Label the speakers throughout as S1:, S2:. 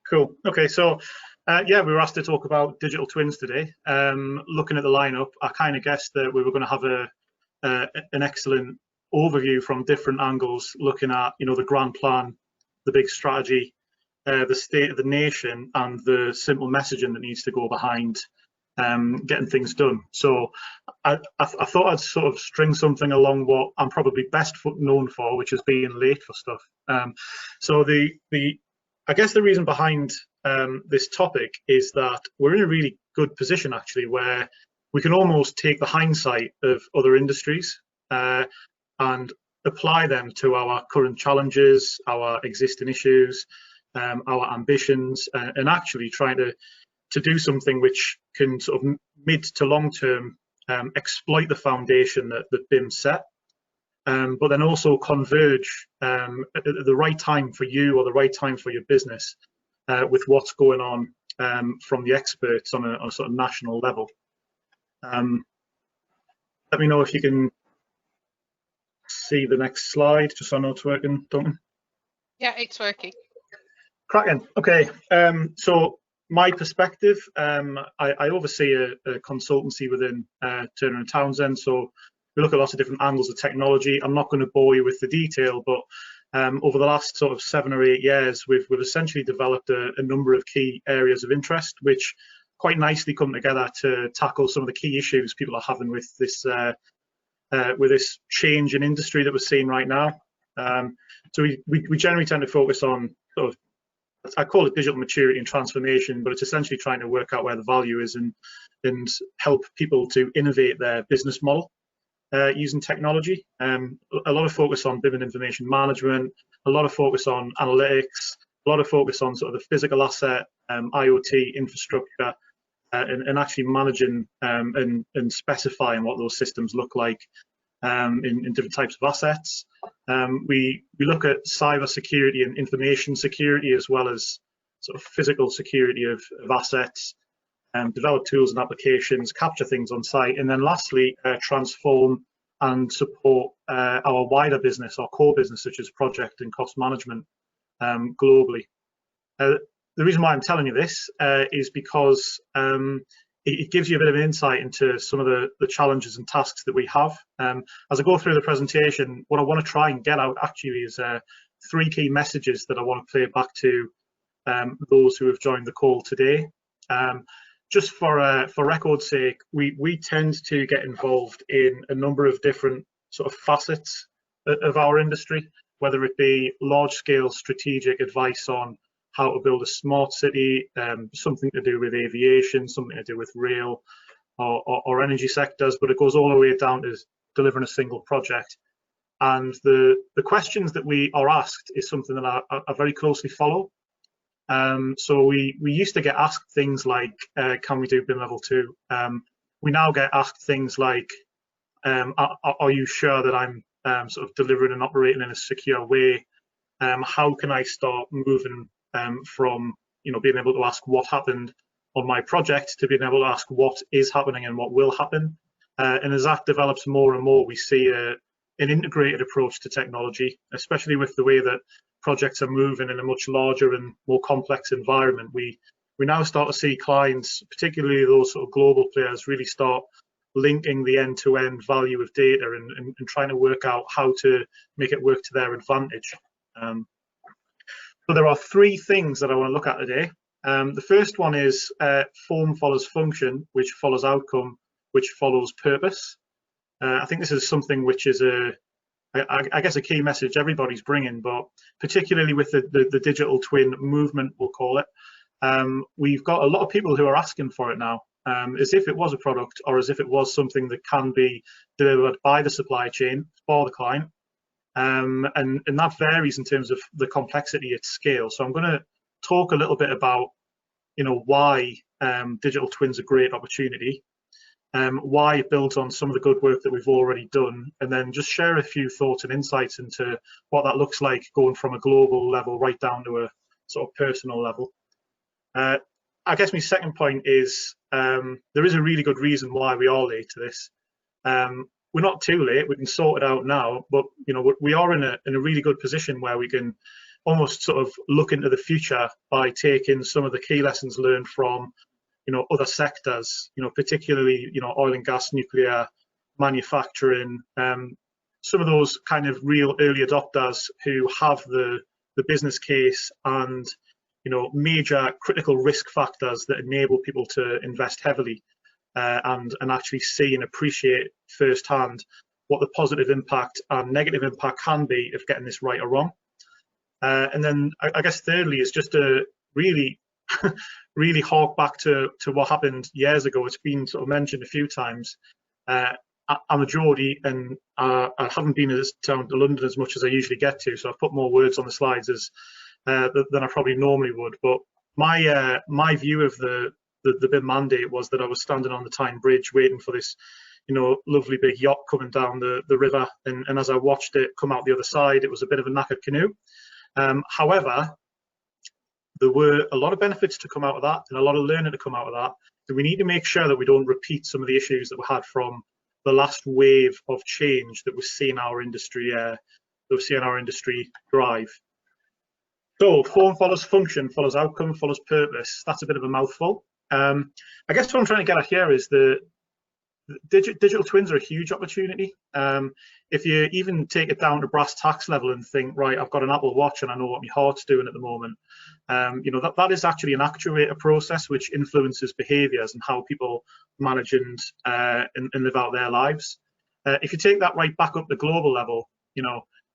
S1: Cool. Okay, so yeah, we were asked to talk about digital twins today. Looking at the lineup, I kind of guessed that we were going to have an excellent overview from different angles, looking at the grand plan, the big strategy, the state of the nation, and the simple messaging that needs to go behind getting things done. So I thought I'd sort of string something along what I'm probably best known for, which is being late for stuff. So I guess the reason behind this topic is that we're in a really good position actually, where we can almost take the hindsight of other industries and apply them to our current challenges, our existing issues, our ambitions, and actually trying to do something which can sort of mid to long term exploit the foundation that BIM set, but then also converge at the right time for you or the right time for your business with what's going on from the experts on a sort of national level. Let me know if you can see the next slide, just so I know it's working, Duncan.
S2: Yeah, it's working.
S1: Cracking. Okay, so my perspective, I oversee a consultancy within Turner & Townsend, so we look at lots of different angles of technology. I'm not going to bore you with the detail, but over the last sort of 7 or 8 years, we've essentially developed a number of key areas of interest, which quite nicely come together to tackle some of the key issues people are having with this change in industry that we're seeing right now. So we generally tend to focus on sort of, I call it digital maturity and transformation, but it's essentially trying to work out where the value is and help people to innovate their business model using technology. A lot of focus on BIM and information management, a lot of focus on analytics, a lot of focus on sort of the physical asset, IoT infrastructure, and actually managing and specifying what those systems look like in different types of assets. We look at cyber security and information security, as well as sort of physical security of assets, develop tools and applications, capture things on site, and then lastly, transform and support our wider business, our core business, such as project and cost management globally. The reason why I'm telling you this is because it gives you a bit of an insight into some of the challenges and tasks that we have. As I go through the presentation, what I want to try and get out actually is 3 key messages that I want to play back to those who have joined the call today. Just for record's sake, we tend to get involved in a number of different sort of facets of our industry, whether it be large-scale strategic advice on how to build a smart city, something to do with aviation, something to do with rail or energy sectors, but it goes all the way down to delivering a single project. And the questions that we are asked is something that I very closely follow. So we used to get asked things like, can we do BIM level 2? We now get asked things like, are you sure that I'm sort of delivering and operating in a secure way? How can I start moving from being able to ask what happened on my project to being able to ask what is happening and what will happen? And as that develops more and more, we see an integrated approach to technology, especially with the way that projects are moving in a much larger and more complex environment. We now start to see clients, particularly those sort of global players, really start linking the end-to-end value of data and trying to work out how to make it work to their advantage. So there are 3 things that I want to look at today. The first one is form follows function, which follows outcome, which follows purpose. I think this is something which is I guess a key message everybody's bringing, but particularly with the digital twin movement, we'll call it, we've got a lot of people who are asking for it now, as if it was a product or as if it was something that can be delivered by the supply chain for the client. And that varies in terms of the complexity at scale. So I'm going to talk a little bit about, why digital twins are a great opportunity, why it builds on some of the good work that we've already done, and then just share a few thoughts and insights into what that looks like going from a global level right down to a sort of personal level. I guess my second point is there is a really good reason why we are late to this. We're not too late, we can sort it out now, but we are in a really good position where we can almost sort of look into the future by taking some of the key lessons learned from, other sectors, particularly, oil and gas, nuclear, manufacturing, some of those kind of real early adopters who have the business case and, major critical risk factors that enable people to invest heavily and actually see and appreciate firsthand what the positive impact and negative impact can be of getting this right or wrong. And then I guess thirdly is just to really, really hark back to what happened years ago. It's been sort of mentioned a few times. I'm a Geordie and I haven't been down to London as much as I usually get to, so I've put more words on the slides than I probably normally would. But my view of the BIM mandate was that I was standing on the Tyne Bridge waiting for this, lovely big yacht coming down the river, and as I watched it come out the other side, it was a bit of a knackered canoe. However, there were a lot of benefits to come out of that and a lot of learning to come out of that. So we need to make sure that we don't repeat some of the issues that we had from the last wave of change that we're seeing our industry drive. So form follows function, follows outcome, follows purpose. That's a bit of a mouthful. I guess what I'm trying to get at here is the digital twins are a huge opportunity. If you even take it down to brass tacks level and think, right, I've got an Apple Watch and I know what my heart's doing at the moment, that is actually an actuator process which influences behaviours and how people manage and live out their lives. If you take that right back up the global level,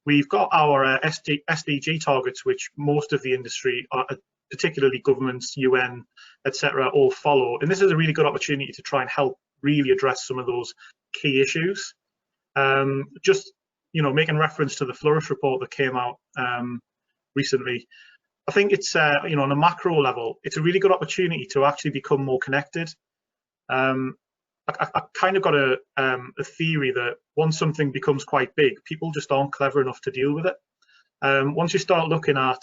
S1: we've got our SDG targets, which most of the industry, particularly governments, UN, etc., all follow. And this is a really good opportunity to try and help really address some of those key issues. Just, making reference to the Flourish report that came out recently, I think it's, on a macro level, it's a really good opportunity to actually become more connected. I kind of got a theory that once something becomes quite big, people just aren't clever enough to deal with it. Once you start looking at,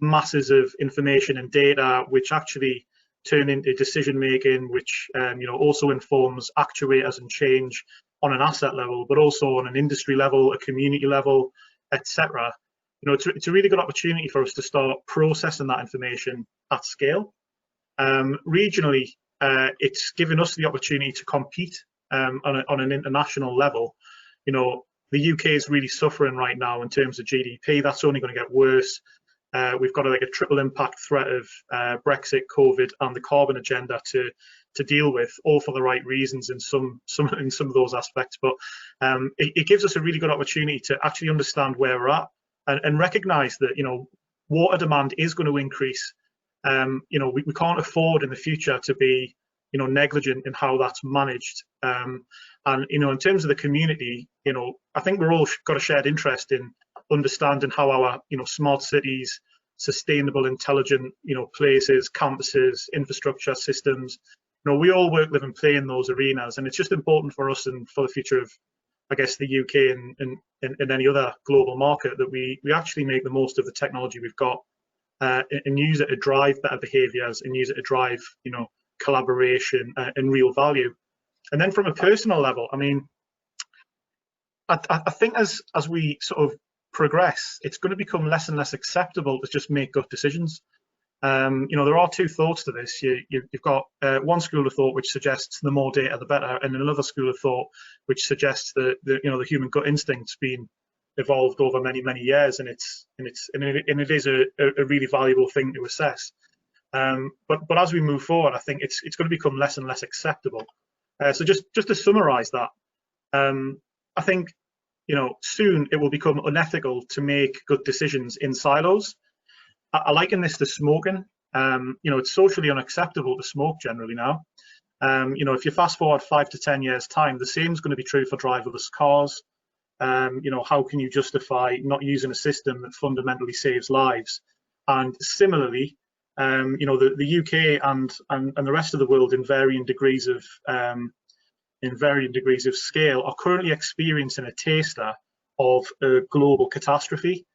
S1: masses of information and data, which actually turn into decision making, which also informs actuators and change on an asset level, but also on an industry level, a community level, etc. It's a really good opportunity for us to start processing that information at scale. Regionally, it's given us the opportunity to compete on an international level. The UK is really suffering right now in terms of GDP. That's only going to get worse. We've got a triple impact threat of Brexit, COVID, and the carbon agenda to deal with, all for the right reasons in some of those aspects. But it gives us a really good opportunity to actually understand where we're at and recognise that water demand is going to increase. We can't afford in the future to be negligent in how that's managed. And in terms of the community, I think we're all got a shared interest in understanding how our smart cities, sustainable, intelligent places, campuses, infrastructure systems, we all work, live and play in those arenas, and it's just important for us and for the future of, I guess, the UK and any other global market that we actually make the most of the technology we've got and use it to drive better behaviours and use it to drive collaboration and real value. And then from a personal level, I mean, I think as we sort of progress, it's going to become less and less acceptable to just make gut decisions. There are two thoughts to this. You've got one school of thought which suggests the more data the better, and another school of thought which suggests that the human gut instinct's been evolved over many years, and it is a really valuable thing to assess. But as we move forward, I think it's going to become less and less acceptable. So just to summarise that, I think soon it will become unethical to make good decisions in silos. I liken this to smoking. It's socially unacceptable to smoke generally now. If you fast forward 5 to 10 years time, the same is going to be true for driverless cars. How can you justify not using a system that fundamentally saves lives? And similarly, the UK and the rest of the world in varying degrees of scale are currently experiencing a taster of a global catastrophe.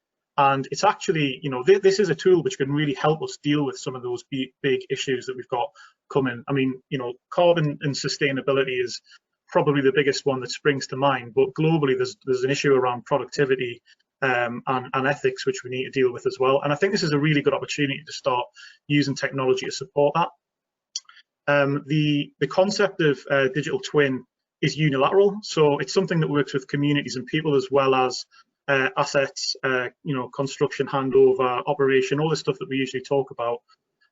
S1: And it's actually, this is a tool which can really help us deal with some of those big issues that we've got coming. I mean, carbon and sustainability is probably the biggest one that springs to mind, but globally there's an issue around productivity, and ethics, which we need to deal with as well. And I think this is a really good opportunity to start using technology to support that. The concept of digital twin is unilateral, so it's something that works with communities and people as well as assets, construction, handover, operation, all the stuff that we usually talk about.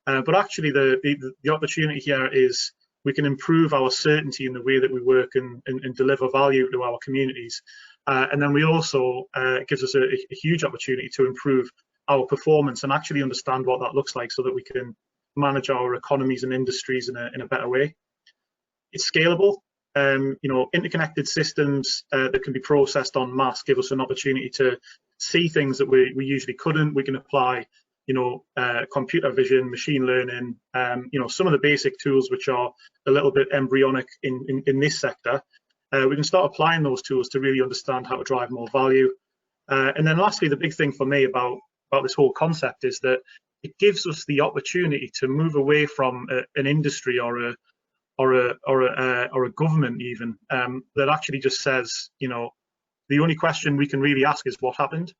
S1: But actually, the opportunity here is we can improve our certainty in the way that we work and deliver value to our communities. And then we also, it gives us a huge opportunity to improve our performance and actually understand what that looks like so that we can manage our economies and industries in a better way. It's scalable. Interconnected systems that can be processed en masse give us an opportunity to see things that we usually couldn't. We can apply, computer vision, machine learning, some of the basic tools which are a little bit embryonic in this sector. We can start applying those tools to really understand how to drive more value. And then lastly, the big thing for me about this whole concept is that it gives us the opportunity to move away from an industry or a government even that actually just says, the only question we can really ask is what happened.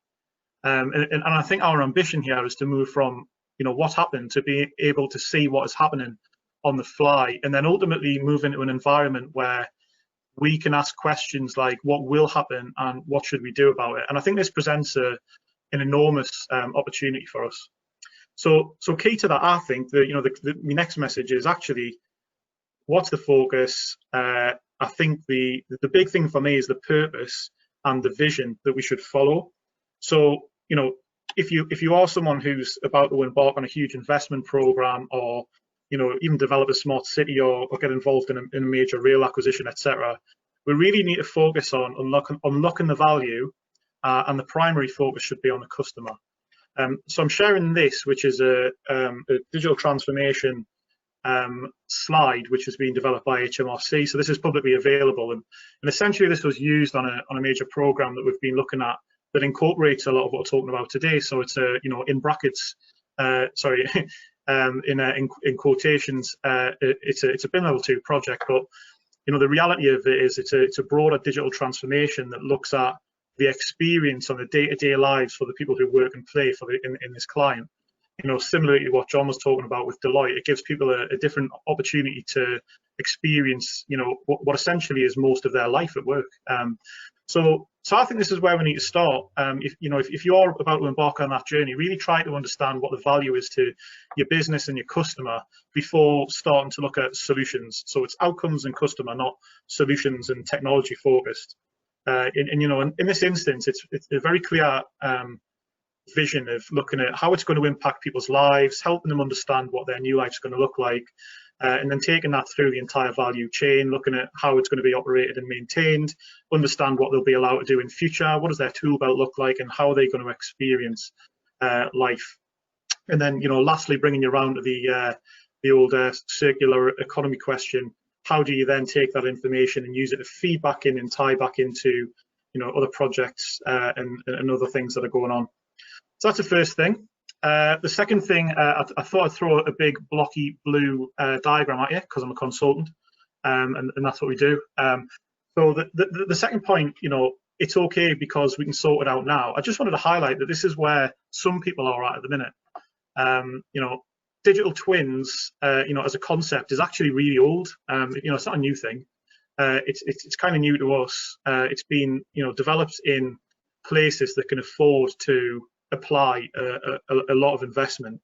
S1: And I think our ambition here is to move from, what happened to be able to see what is happening on the fly, and then ultimately move into an environment where we can ask questions like what will happen and what should we do about it. And I think this presents an enormous opportunity for us. So key to that, I think that my next message is actually what's the focus. I think the big thing for me is the purpose and the vision that we should follow. So if you are someone who's about to embark on a huge investment program, or even develop a smart city, or get involved in a major rail acquisition, etc., we really need to focus on unlocking the value, and the primary focus should be on the customer. So I'm sharing this, which is a digital transformation slide, which has been developed by HMRC. So this is publicly available, and essentially this was used on a major program that we've been looking at that incorporates a lot of what we're talking about today. So it's in brackets, in quotations, it's a BIM level 2 project, but the reality of it is it's a broader digital transformation that looks at the experience on the day-to-day lives for the people who work and play in this client. Similarly to what John was talking about with Deloitte, it gives people a different opportunity to experience, what essentially is most of their life at work. So I think this is where we need to start. If you are about to embark on that journey, really try to understand what the value is to your business and your customer before starting to look at solutions. So it's outcomes and customer, not solutions and technology focused. In this instance, it's a very clear vision of looking at how it's going to impact people's lives, helping them understand what their new life's going to look like, and then taking that through the entire value chain, looking at how it's going to be operated and maintained, understand what they'll be allowed to do in future, what does their tool belt look like, and how are they going to experience life. And then, lastly, bringing you around to the old circular economy question, how do you then take that information and use it to feed back in and tie back into, other projects and other things that are going on. So that's the first thing. The second thing, I thought I'd throw a big blocky blue diagram at you because I'm a consultant, and that's what we do. So the second point, it's okay because we can sort it out now. I just wanted to highlight that this is where some people are at the minute. Digital twins, as a concept is actually really old. It's not a new thing. It's kind of new to us. It's been, developed in places that can afford to apply a lot of investment.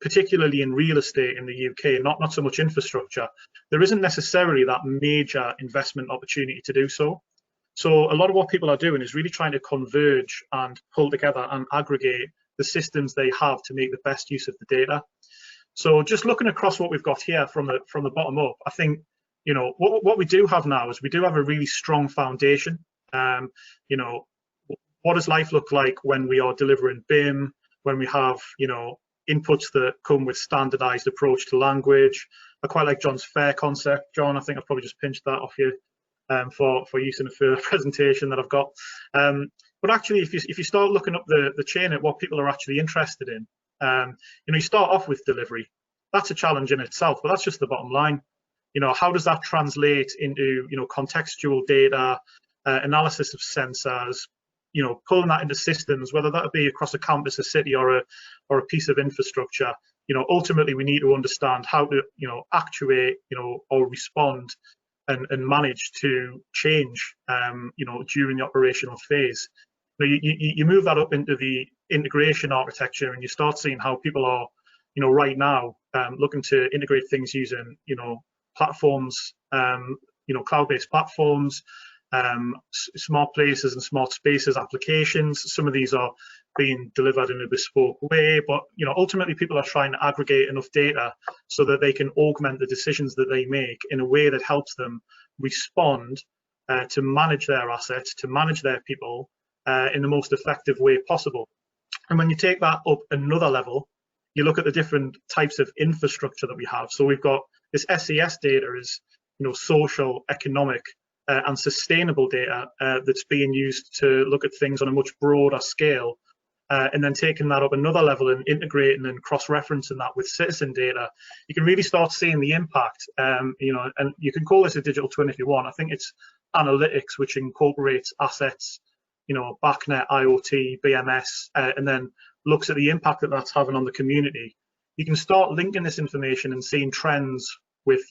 S1: Particularly in real estate in the UK, not so much infrastructure, there isn't necessarily that major investment opportunity to do so. So a lot of what people are doing is really trying to converge and pull together and aggregate the systems they have to make the best use of the data. So just looking across what we've got here from the bottom up, I think what we do have now is we do have a really strong foundation. What does life look like when we are delivering BIM, when we have inputs that come with standardized approach to language? I quite like John's FAIR concept. John, I think I've probably just pinched that off you for use in a further presentation that I've got. But actually, if you start looking up the chain at what people are actually interested in, you start off with delivery. That's a challenge in itself, but that's just the bottom line. How does that translate into contextual data, analysis of sensors, pulling that into systems, whether that be across a campus, a city, or a piece of infrastructure. Ultimately we need to understand how to, actuate, or respond and manage to change, during the operational phase. You move that up into the integration architecture, and you start seeing how people are, right now, looking to integrate things using, platforms, cloud-based platforms, smart places and smart spaces applications. Some of these are being delivered in a bespoke way, but ultimately people are trying to aggregate enough data so that they can augment the decisions that they make in a way that helps them respond to manage their assets, to manage their people in the most effective way possible. And when you take that up another level, you look at the different types of infrastructure that we have. So we've got this SES data is, social, economic, and sustainable data that's being used to look at things on a much broader scale, and then taking that up another level and integrating and cross-referencing that with citizen data, you can really start seeing the impact. And you can call this a digital twin if you want. I think it's analytics, which incorporates assets, BACnet, IoT, BMS, and then looks at the impact that that's having on the community. You can start linking this information and seeing trends with,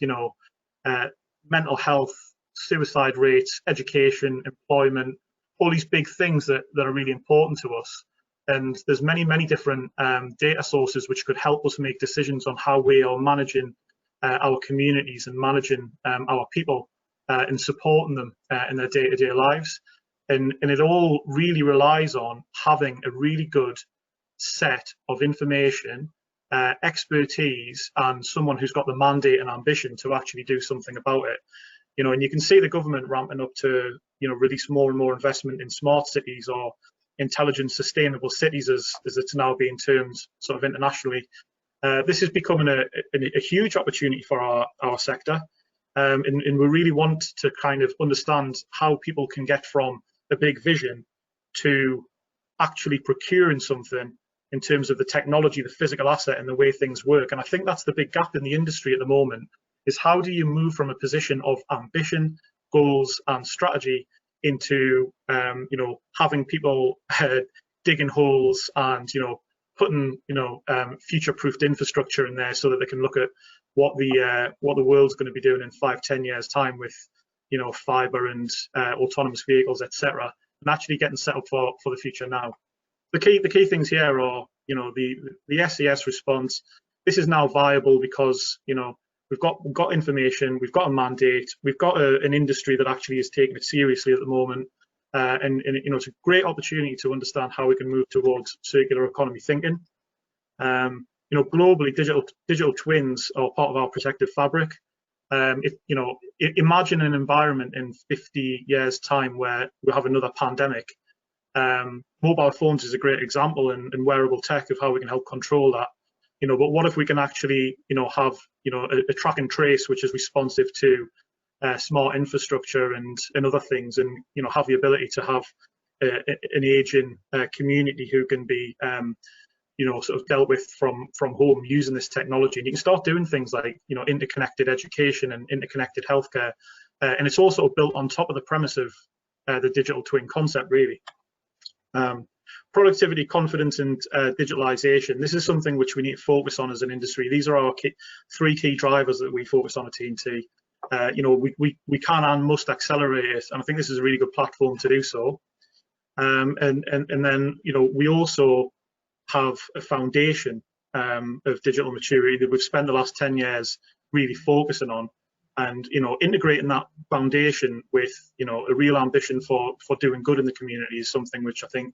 S1: mental health, suicide rates, education, employment, all these big things that are really important to us. And there's many different data sources which could help us make decisions on how we are managing our communities and managing our people and supporting them in their day-to-day lives. And it all really relies on having a really good set of information, expertise, and someone who's got the mandate and ambition to actually do something about it. And you can see the government ramping up to, release more and more investment in smart cities, or intelligent, sustainable cities, as it's now being termed sort of internationally. This is becoming a huge opportunity for our sector, and we really want to kind of understand how people can get from a big vision to actually procuring something in terms of the technology, the physical asset, and the way things work. And I think that's the big gap in the industry at the moment, is how do you move from a position of ambition, goals, and strategy into having people digging holes and putting future-proofed infrastructure in there so that they can look at what the world's going to be doing in 5-10 years time with fiber and autonomous vehicles, etc., and actually getting set up for the future now. The key things here are the SES response. This is now viable because we've got information, we've got a mandate, we've got an industry that actually is taking it seriously at the moment, and it's a great opportunity to understand how we can move towards circular economy thinking. Globally, digital twins are part of our protective fabric. Imagine an environment in 50 years' time where we have another pandemic. Mobile phones is a great example, and wearable tech of how we can help control that. But what if we can actually, have, a track and trace which is responsive to smart infrastructure and other things, and have the ability to have an aging community who can be, sort of dealt with from home using this technology. And you can start doing things like, interconnected education and interconnected healthcare, and it's also built on top of the premise of the digital twin concept, really. Productivity, confidence, and digitalization. This is something which we need to focus on as an industry. These are our three key drivers that we focus on at TNT. We can and must accelerate it, and I think this is a really good platform to do so. And then we also have a foundation of digital maturity that we've spent the last 10 years really focusing on, and integrating that foundation with a real ambition for doing good in the community is something which I think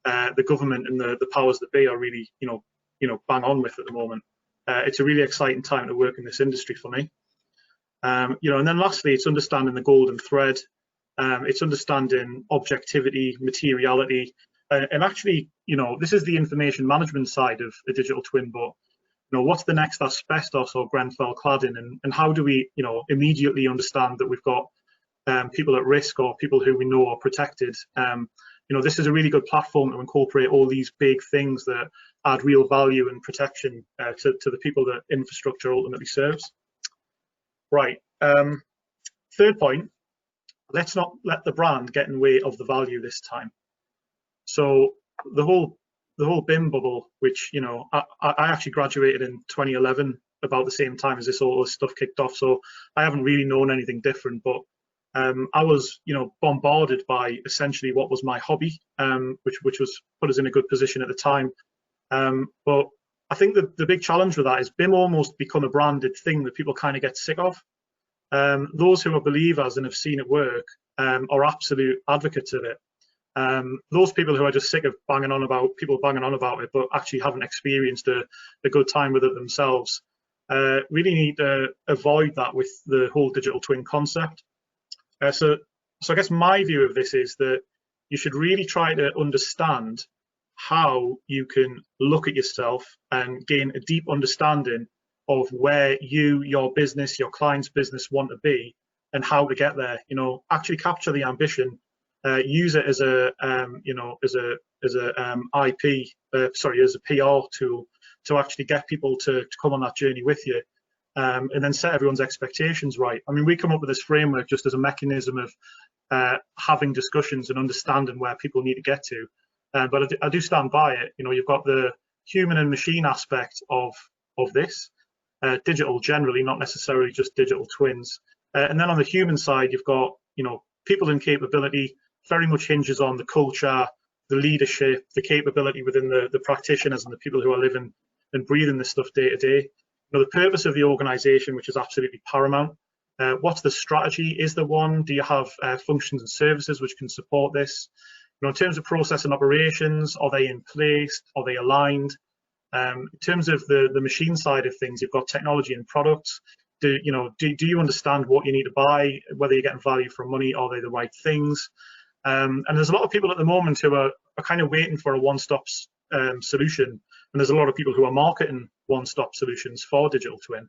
S1: the government and the powers that be are really bang on with at the moment. It's a really exciting time to work in this industry for me. And then lastly, it's understanding the golden thread. It's understanding objectivity, materiality, and actually, this is the information management side of a digital twin. But what's the next asbestos or Grenfell cladding, and how do we immediately understand that we've got people at risk or people who we know are protected? This is a really good platform to incorporate all these big things that add real value and protection to the people that infrastructure ultimately serves. Right. Third point, let's not let the brand get in the way of the value this time. So the whole BIM bubble, which, you know, I actually graduated in 2011, about the same time as all this stuff kicked off. So I haven't really known anything different, but I was, you know, bombarded by essentially what was my hobby, which was put us in a good position at the time. But I think the big challenge with that is BIM almost become a branded thing that people kind of get sick of. Those who are believers and have seen it work are absolute advocates of it. Those people who are just sick of people banging on about it, but actually haven't experienced a good time with it themselves, really need to avoid that with the whole digital twin concept. So I guess my view of this is that you should really try to understand how you can look at yourself and gain a deep understanding of where you, your business, your client's business want to be, and how to get there. You know, actually capture the ambition, use it as a as a PR tool to actually get people to come on that journey with you, and then set everyone's expectations right. I mean, we come up with this framework just as a mechanism of having discussions and understanding where people need to get to. But I do stand by it. You know, you've got the human and machine aspect of this, digital generally, not necessarily just digital twins. And then on the human side, you've got, you know, people and capability very much hinges on the culture, the leadership, the capability within the practitioners and the people who are living and breathing this stuff day to day. You know, the purpose of the organization, which is absolutely paramount. What's the strategy? Is there one? Do you have functions and services which can support this? You know, in terms of process and operations, are they in place? Are they aligned? In terms of the machine side of things, you've got technology and products. Do you understand what you need to buy, whether you're getting value for money, are they the right things? And there's a lot of people at the moment who are kind of waiting for a one-stop solution, and there's a lot of people who are marketing one-stop solutions for digital twin.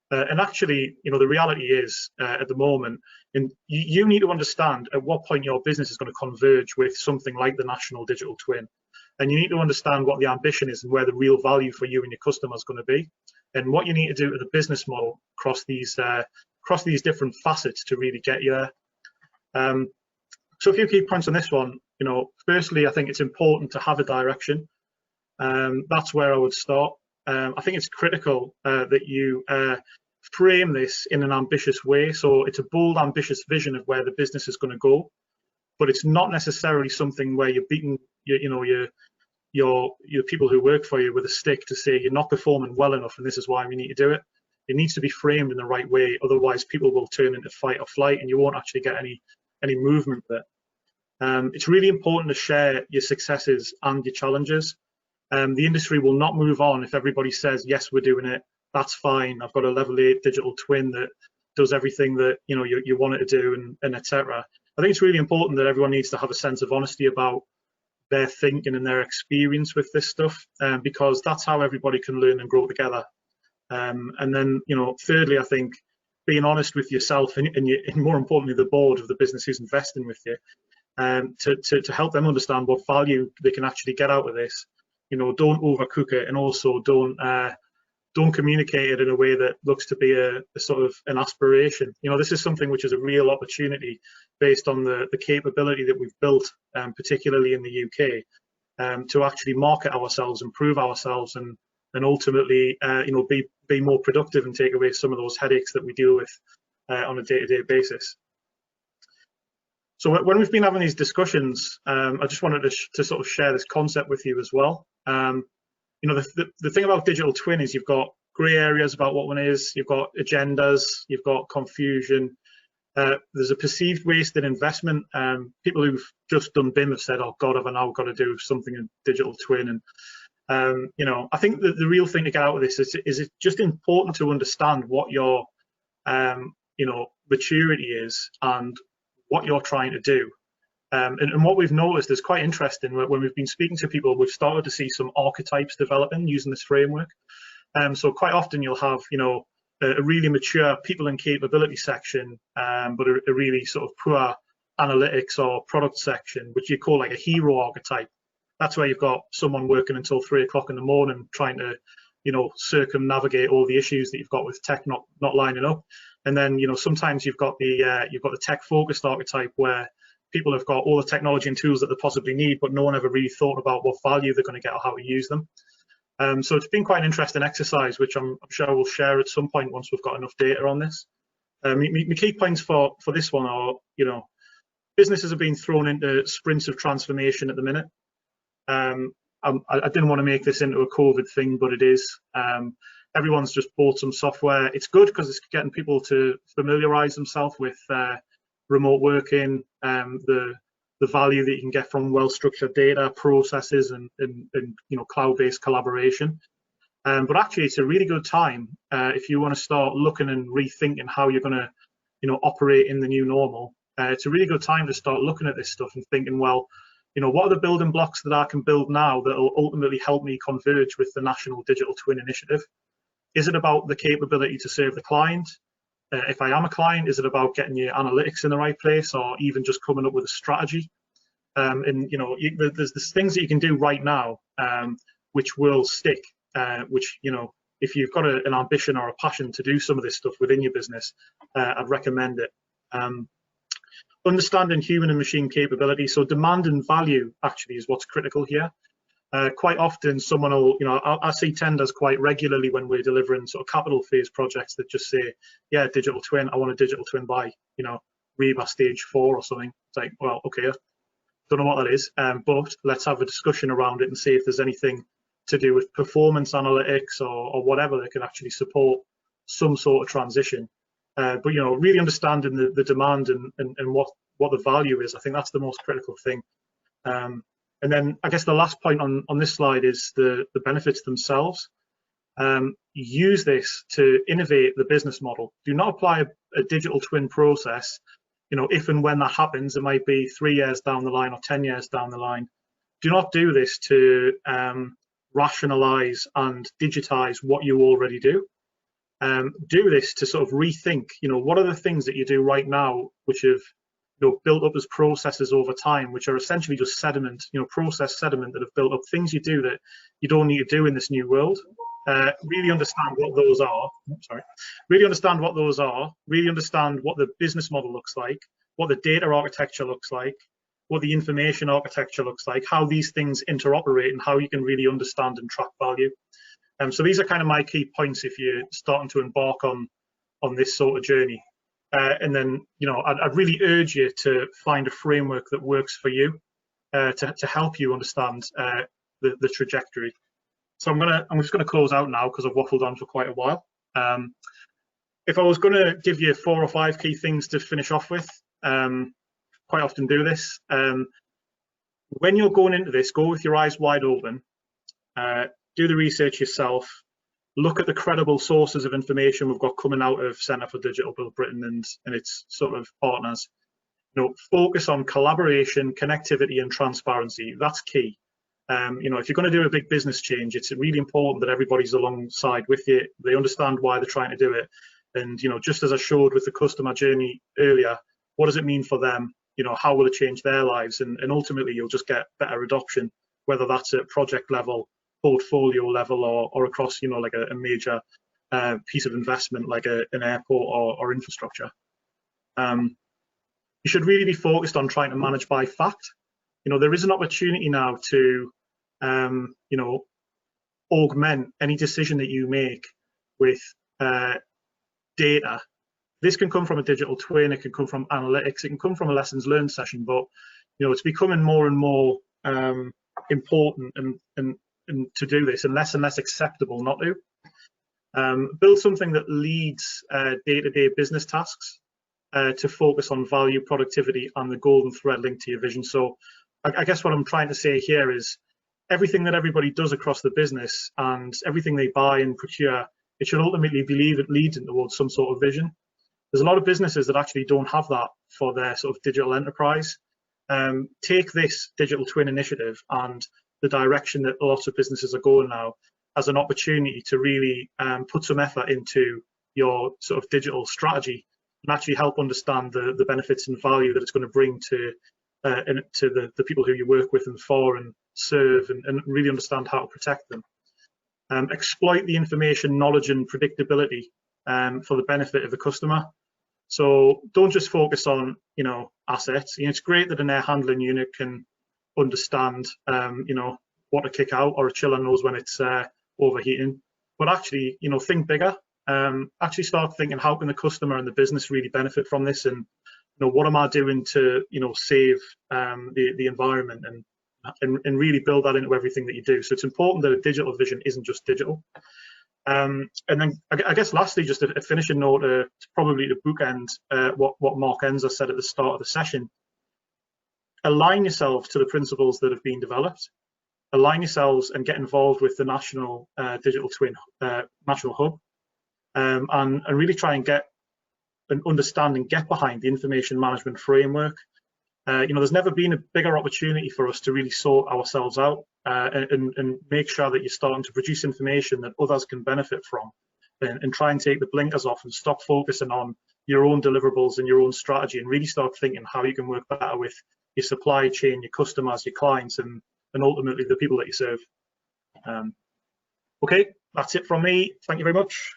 S1: And actually, you know, the reality is at the moment, and you need to understand at what point your business is going to converge with something like the national digital twin. And you need to understand what the ambition is and where the real value for you and your customer is going to be, and what you need to do to the business model across these different facets to really get you there. So a few key points on this one. You know, firstly, I think it's important to have a direction. That's where I would start. I think it's critical that you frame this in an ambitious way. So it's a bold, ambitious vision of where the business is going to go, but it's not necessarily something where you're beating your people who work for you with a stick to say you're not performing well enough and this is why we need to do it. It needs to be framed in the right way. Otherwise, people will turn into fight or flight, and you won't actually get any movement with it. It's really important to share your successes and your challenges. The industry will not move on if everybody says, yes, we're doing it, that's fine, I've got a level 8 digital twin that does everything that you want it to do, and etc. I think it's really important that everyone needs to have a sense of honesty about their thinking and their experience with this stuff, because that's how everybody can learn and grow together. And then, you know, thirdly, I think being honest with yourself and more importantly, the board of the business who's investing with you, to help them understand what value they can actually get out of this. You know, don't overcook it, and also don't communicate it in a way that looks to be a sort of an aspiration. You know, this is something which is a real opportunity based on the capability that we've built, particularly in the UK, to actually market ourselves, improve ourselves, and ultimately, you know, be more productive and take away some of those headaches that we deal with on a day-to-day basis. So when we've been having these discussions, I just wanted to sort of share this concept with you as well. You know, the thing about digital twin is you've got grey areas about what one is, you've got agendas, you've got confusion. There's a perceived waste in investment. People who've just done BIM have said, oh God, have I now got to do something in digital twin? And you know, I think that the real thing to get out of this is it's just important to understand what your you know, maturity is and what you're trying to do. And what we've noticed is quite interesting. When we've been speaking to people, we've started to see some archetypes developing using this framework. So quite often you'll have, you know, a really mature people and capability section, but a really sort of poor analytics or product section, which you call like a hero archetype. That's where you've got someone working until 3 o'clock in the morning trying to, you know, circumnavigate all the issues that you've got with tech not lining up. And then, you know, sometimes you've got the tech focused archetype where people have got all the technology and tools that they possibly need, but no one ever really thought about what value they're going to get or how to use them. So it's been quite an interesting exercise, which I'm sure we'll share at some point once we've got enough data on this. My key points for this one are, you know, businesses are being thrown into sprints of transformation at the minute. I didn't want to make this into a COVID thing, but it is. Everyone's just bought some software. It's good because it's getting people to familiarize themselves with remote working, the value that you can get from well-structured data processes and you know, cloud-based collaboration. But actually, it's a really good time if you want to start looking and rethinking how you're going to, you know, operate in the new normal. It's a really good time to start looking at this stuff and thinking, well, you know, what are the building blocks that I can build now that will ultimately help me converge with the National Digital Twin Initiative? Is it about the capability to serve the client? If I am a client, is it about getting your analytics in the right place, or even just coming up with a strategy? And you know, there's things that you can do right now which will stick. Which, you know, if you've got an ambition or a passion to do some of this stuff within your business, I'd recommend it. Understanding human and machine capability. So demand and value actually is what's critical here. Quite often someone will, you know, I see tenders quite regularly when we're delivering sort of capital phase projects that just say, yeah, digital twin, I want a digital twin by, you know, REBA stage 4 or something. It's like, well, okay, don't know what that is, but let's have a discussion around it and see if there's anything to do with performance analytics or whatever that can actually support some sort of transition. But, you know, really understanding the demand and what the value is, I think that's the most critical thing. And then I guess the last point on this slide is the benefits themselves. Use this to innovate the business model. Do not apply a digital twin process, you know, if and when that happens. It might be 3 years down the line or 10 years down the line. Do not do this to rationalize and digitize what you already do. Do this to sort of rethink, you know, what are the things that you do right now which have, you know, built up as processes over time, which are essentially just sediment, you know, process sediment that have built up, things you do that you don't need to do in this new world. Really understand what those are. Really understand what those are. Really understand what the business model looks like, what the data architecture looks like, what the information architecture looks like, how these things interoperate, and how you can really understand and track value. So these are kind of my key points if you're starting to embark on this sort of journey. And then, you know, I'd really urge you to find a framework that works for you to help you understand the trajectory. So I'm just gonna close out now because I've waffled on for quite a while. If I was going to give you 4 or 5 key things to finish off with, quite often do this. When you're going into this, go with your eyes wide open. Do the research yourself. Look at the credible sources of information we've got coming out of Centre for Digital Build Britain and its sort of partners. You know, focus on collaboration, connectivity, and transparency. That's key. You know, if you're going to do a big business change, it's really important that everybody's alongside with you. They understand why they're trying to do it. And, you know, just as I showed with the customer journey earlier, what does it mean for them? You know, how will it change their lives? And ultimately, you'll just get better adoption, whether that's at project level, portfolio level, or across, you know, like a major piece of investment like an airport or infrastructure. You should really be focused on trying to manage by fact. You know, there is an opportunity now to, you know, augment any decision that you make with data. This can come from a digital twin, it can come from analytics, it can come from a lessons learned session, but, you know, it's becoming more and more important and to do this, and less acceptable not to. Build something that leads day-to-day business tasks to focus on value, productivity, and the golden thread linked to your vision. So I guess what I'm trying to say here is everything that everybody does across the business and everything they buy and procure, it should ultimately be leading towards some sort of vision. There's a lot of businesses that actually don't have that for their sort of digital enterprise. Take this digital twin initiative and the direction that lots of businesses are going now as an opportunity to really put some effort into your sort of digital strategy and actually help understand the benefits and value that it's going to bring to the people who you work with and for and serve, and really understand how to protect them. Exploit the information, knowledge, and predictability for the benefit of the customer. So don't just focus on, you know, assets. You know, it's great that an air handling unit can understand, you know, what to kick out, or a chiller knows when it's overheating. But actually, you know, think bigger. Actually start thinking, how can the customer and the business really benefit from this? And, you know, what am I doing to, you know, save the environment, and really build that into everything that you do. So it's important that a digital vision isn't just digital. And then I guess lastly, just a finishing note, probably to bookend what Mark Enzer said at the start of the session. Align yourselves to the principles that have been developed. Align yourselves and get involved with the National Digital Twin National Hub, and really try and get an understanding, get behind the information management framework. You know, there's never been a bigger opportunity for us to really sort ourselves out and make sure that you're starting to produce information that others can benefit from, and try and take the blinkers off and stop focusing on your own deliverables and your own strategy, and really start thinking how you can work better with your supply chain, your customers, your clients, and ultimately the people that you serve. Okay, that's it from me. Thank you very much.